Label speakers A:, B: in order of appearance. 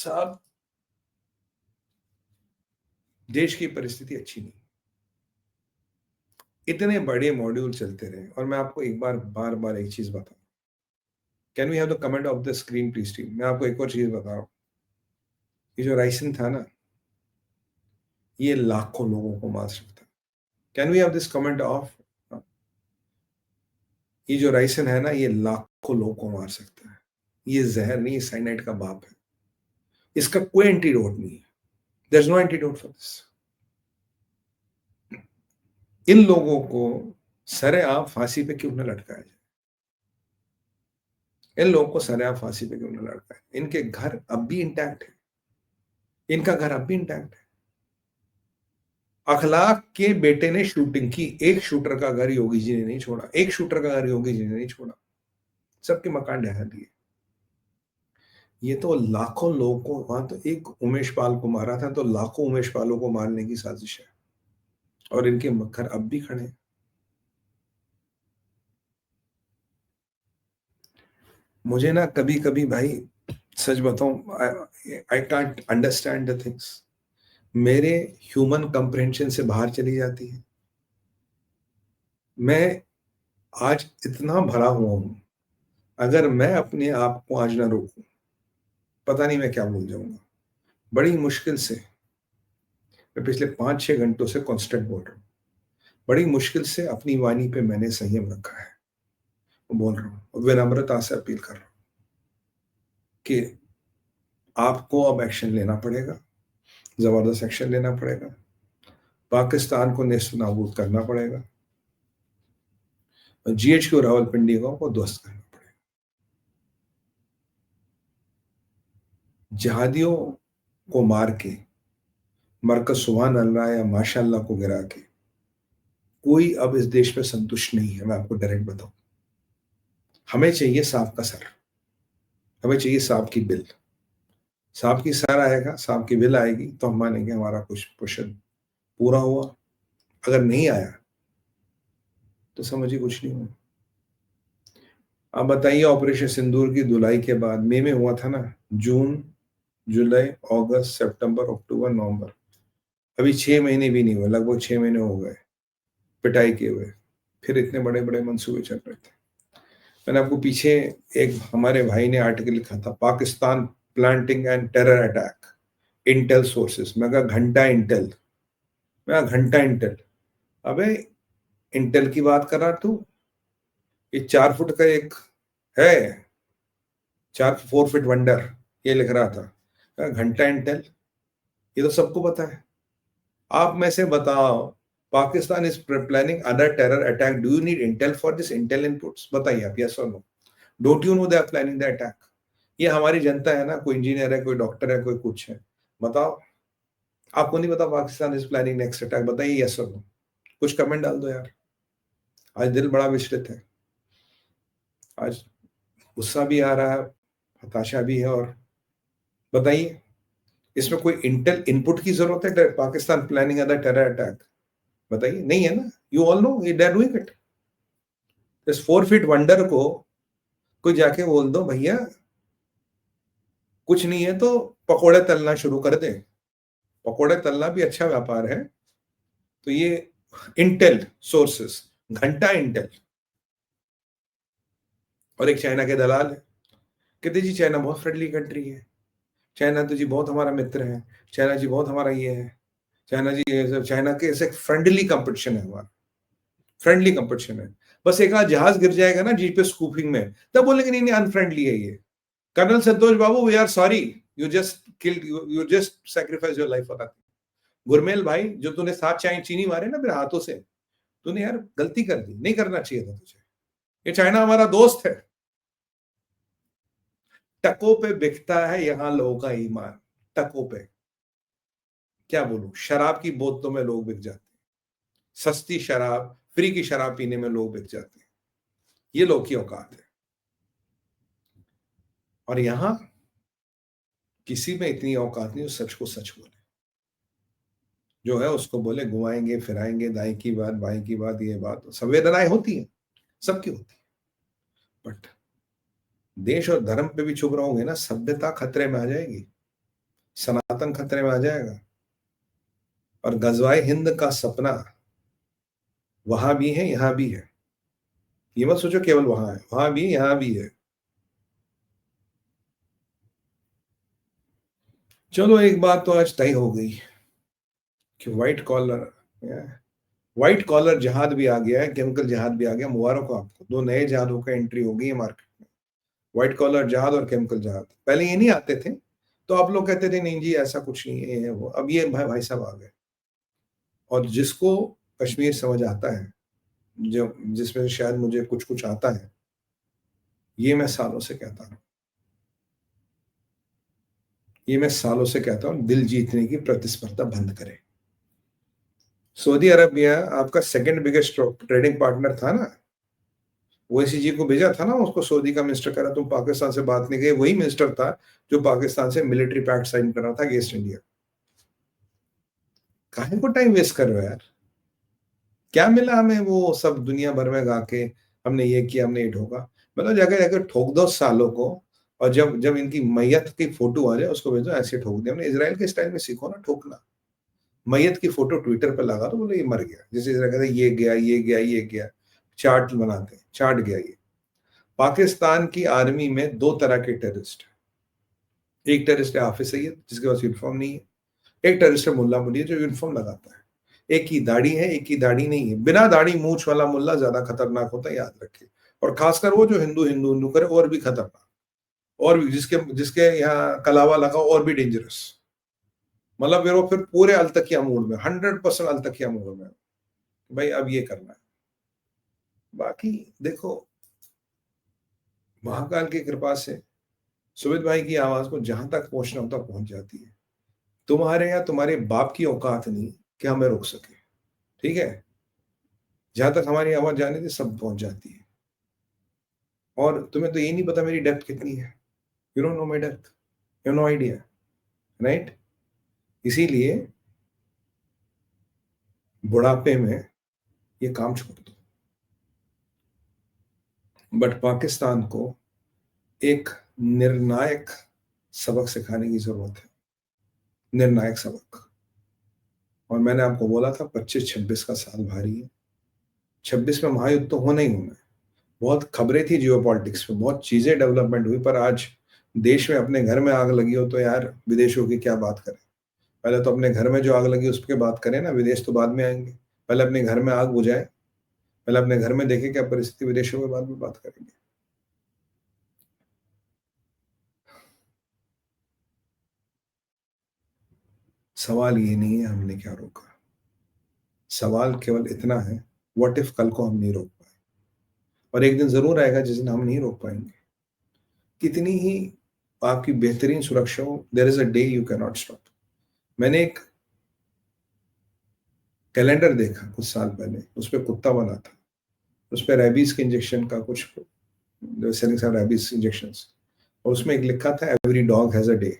A: साहब, देश की परिस्थिति अच्छी नहीं। इतने बड़े मॉड्यूल चलते रहे और मैं आपको एक बार एक चीज बताऊं। Can we have the comment off the screen please team? मैं आपको एक और चीज बता रहा हूँ। ये जो राइसन था ना, ये लाखों लोगों को मार सकता है। Can we have this comment off? ये जो राइसन है ना, ये लाखों लोगों को मार सकता है। ये जहर नहीं, ये साइनाइड का बाप है। इसका कोई एंटीडोट नहीं है। There is no antidote for this. इन लोगों को सरेआम फांसी पे क्यों न लटकाया जाए? इन लोगों को सरेआम फांसी पे क्यों न लटकाया? इनके घर अब भी इंटैक्ट है। इनका घर अब भी इंटैक्ट है। अखलाक के बेटे ने शूटिंग की। एक शूटर का घर योगी जी ने नहीं छोड़ा। एक शूटर का घर योगी जी ने नहीं छोड़ा। सबके मकान ढहा दिए। ये तो लाखों लोगों को, वहां तो एक उमेश पाल को मारा था, तो लाखों उमेश पालों को मारने की साजिश है। और इनके घर अब भी खड़े हैं। मुझे ना कभी कभी भाई, सच बताऊं, I can't understand the things. मेरे ह्यूमन कंप्रहेंशन से बाहर चली जाती है। मैं आज इतना भरा हुआ हूं, अगर मैं अपने आप को आज ना रोकूं, पता नहीं मैं क्या भूल जाऊंगा। बड़ी मुश्किल से, मैं पिछले 5-6 घंटों से कांस्टेंट बोल रहा हूँ। बड़ी मुश्किल से अपनी वाणी पे मैंने संयम रखा है। बोल रहा हूँ, विनम्रता से अपील कर रहा हूँ कि आपको अब एक्शन लेना पड़ेगा। जबरदस्त एक्शन लेना पड़ेगा। पाकिस्तान को नेस्त नाबूद करना पड़ेगा। और GHQ रावलपिंडी को ध्वस्त करना पड़ेगा। जिहादियों को मार के, मरकज सुभान अल्लाह या माशाअल्लाह को गिरा के कोई अब इस देश पे संतुष्ट नहीं है। मैं आपको डायरेक्ट बताऊं, हमें चाहिए सांप का सर। हमें चाहिए सांप की बिल। सांप की सर आएगा, सांप की बिल आएगी, तो हम मानेंगे हमारा कुछ पोषण पूरा हुआ। अगर नहीं आया तो समझिए कुछ नहीं हुआ। आप बताइए, ऑपरेशन सिंदूर की धुलाई के बाद मई में हुआ था ना, जून, जुलाई, अगस्त, सितंबर, अक्टूबर, नवंबर, अभी 6 महीने भी नहीं हुए, लगभग 6 महीने हो गए पिटाई किए हुए। फिर इतने बड़े बड़े मंसूबे चल रहे थे। मैंने आपको पीछे एक हमारे भाई ने आर्टिकल लिखा था, Pakistan planting and terror attack, Intel sources. मैं कहा घंटा इंटेल। मैं कहा घंटा इंटेल। अबे इंटेल की बात कर रहा तू? ये 4 फुट का एक है, 4 4 फीट वंडर, ये लिख रहा था। मैं कहा घंटा इंटेल, ये तो सबको पता है। आप में से बताओ, Pakistan is planning other terror attack, do you need intel for this? Intel inputs बताइए आप, यस और no? Don't you know they are planning the attack? ये हमारी जनता है ना, कोई इंजीनियर है, कोई डॉक्टर है, कोई कुछ है, बताओ। आपको नहीं पता Pakistan is planning next attack? बताइए यस और नो। कुछ कमेंट डाल दो यार। आज दिल बड़ा विचलित है। आज गुस्सा भी आ रहा है, हताशा भी है। और बताइए, इसमें कोई इंटेल इनपुट की जरूरत है? Pakistan planning other terror attack, बताइए, नहीं है ना? You all know they are doing it. इस 4 फीट वंडर को कोई जाके बोल दो, भैया कुछ नहीं है तो पकोड़े तलना शुरू कर दे। पकोड़े तलना भी अच्छा व्यापार है। तो ये इंटेल सोर्सेस, घंटा इंटेल, और एक चाइना के दलाल है, कहते जी चाइना बहुत फ्रेंडली कंट्री है, चाइना तो जी बहुत हमारा मित्र है, चाइना जी बहुत हमारा ये है, चाइना जी ये सब। चाइना के ऐसे फ्रेंडली कंपटीशन है हमारा, फ्रेंडली कंपटीशन है। बस एक आध जहाज गिर जाएगा ना जी पे स्कूपिंग में, तब बोलेंगे नहीं नहीं अनफ्रेंडली है ये। Colonel Santosh Babu, we are sorry, you just killed, you just sacrifice your life for nothing. Gurmel भाई, जो तूने 7 चीनी मारे ना मेरे हाथों से, तूने यार गलती कर दी, नहीं करना चाहिए था तुझे। ये चाइना हमारा दोस्त है। टकों पे बिकता है यहां लोगों का ईमान। टकों पे क्या बोलूं, शराब की बोतलों में लोग बिक जाते हैं। सस्ती शराब, फ्री की शराब पीने में लोग बिक जाते हैं। ये लोग की औकात है। और यहां किसी में इतनी औकात नहीं, सच को सच बोले, जो है उसको बोले, घुमाएंगे फिराएंगे, दाएं की बात बाएं की बात, ये बात। संवेदनाएं होती हैं, सबकी होती है, बट देश और धर्म पे भी चुप रहोगे ना, सभ्यता खतरे में आ जाएगी। सनातन खतरे में आ जाएगा। और गजवाए हिंद का सपना वहां भी है, यहां भी है। ये मत सोचो केवल वहां है, वहां भी यहां भी है। चलो एक बात तो आज तय हो गई कि व्हाइट कॉलर जिहाद भी आ गया है, केमिकल जिहाद भी आ गया। मुबारक हो आपको, दो नए जिहादों का एंट्री हो गई है मार्केट में। व्हाइट कॉलर जिहाद और केमिकल जिहाद, पहले ये नहीं आते थे। तो आप लोग कहते थे नहीं जी ऐसा कुछ नहीं है, ये है वो। अब ये भाई भाई साहब आ गए। और जिसको कश्मीर समझ आता है, जो जिसमें शायद मुझे कुछ कुछ आता है, ये मैं सालों से कहता हूँ, ये मैं सालों से कहता हूँ, दिल जीतने की प्रतिस्पर्धा बंद करें। सऊदी अरबिया आपका सेकंड बिगेस्ट ट्रेडिंग पार्टनर था ना। ओवैसी जी को भेजा था ना उसको, सऊदी का मिनिस्टर करा तुम पाकिस्तान से बात नहीं गए। वही मिनिस्टर था जो पाकिस्तान से मिलिट्री पैक्ट साइन कर रहा था अगेंस्ट इंडिया। काहे को टाइम वेस्ट कर रहे हो यार? क्या मिला हमें वो सब दुनिया भर में गा के, हमने ये किया, हमने ये ठोका। मतलब जगह जगह ठोक दो सालों को। और जब जब इनकी मैयत की फोटो आ जाए उसको भेजो ऐसे ठोक दिया। हमने इसराइल के स्टाइल में सीखो ना ठोकना। मैयत की फोटो ट्विटर पे लगा दो, बोले ये मर गया। जैसे इसराइल कहते हैं, ये गया ये गया ये गया। चार्ट बनाते हैं, चार्ट गया ये। पाकिस्तान की आर्मी में दो तरह के टेररिस्ट हैं। एक टेररिस्ट है हाफिज सईद जिसके पास यूनिफॉर्म नहीं है। एक टेररिस्ट है मुल्ला मुली जो यूनिफॉर्म लगाता है। एक की दाढ़ी है, एक की दाढ़ी नहीं है। बिना दाढ़ी मूछ वाला मुल्ला ज्यादा खतरनाक होता है, याद रखिए। और खासकर वो जो हिंदू हिंदू हिंदू करे, और भी खतरनाक। और भी जिसके जिसके यहाँ कलावा लगा, और भी डेंजरस। मतलब फिर पूरे अलतकिया मूड में, 100% अलतकिया मूड में। भाई अब ये करना है। बाकी देखो, महाकाल की कृपा से सुमित भाई की आवाज को जहां तक पहुंचना होता पहुंच जाती है। तुम्हारे या तुम्हारे बाप की औकात नहीं कि हमें रोक सके। ठीक है? जहां तक हमारी आवाज जाने थी सब पहुंच जाती है। और तुम्हें तो ये नहीं पता मेरी डेप्थ कितनी है। You don't know my depth, you know idea, right? इसीलिए बुढ़ापे में ये काम छोड़ दो। बट पाकिस्तान को एक निर्णायक सबक सिखाने की जरूरत है। निर्णायक सबक। और मैंने आपको बोला था 25-26 का साल भारी है। 26 में महायुद्ध तो होना ही होना है। बहुत खबरें थी जियो पॉलिटिक्स में, बहुत चीजें डेवलपमेंट हुई, पर आज देश में अपने घर में आग लगी हो तो यार विदेशों की क्या बात करें। पहले तो अपने घर में जो आग लगी उस पर बात करें ना, विदेश तो बाद में आएंगे। पहले अपने घर में आग बुझाए, पहले अपने घर में देखें क्या परिस्थिति, विदेशों के बाद में बात करेंगे। सवाल ये नहीं है हमने क्या रोका। सवाल केवल इतना है, व्हाट इफ कल को हम नहीं रोक पाए। और एक दिन जरूर आएगा जिस दिन हम नहीं रोक पाएंगे। कितनी ही आपकी बेहतरीन सुरक्षा हो, there is a day you can not stop. मैंने एक कैलेंडर देखा कुछ साल पहले, उस पर कुत्ता बना था। उस पर रेबीज के इंजेक्शन का कुछ सेलिंग रैबीज इंजेक्शन। और उसमें एक लिखा था every dog has a day.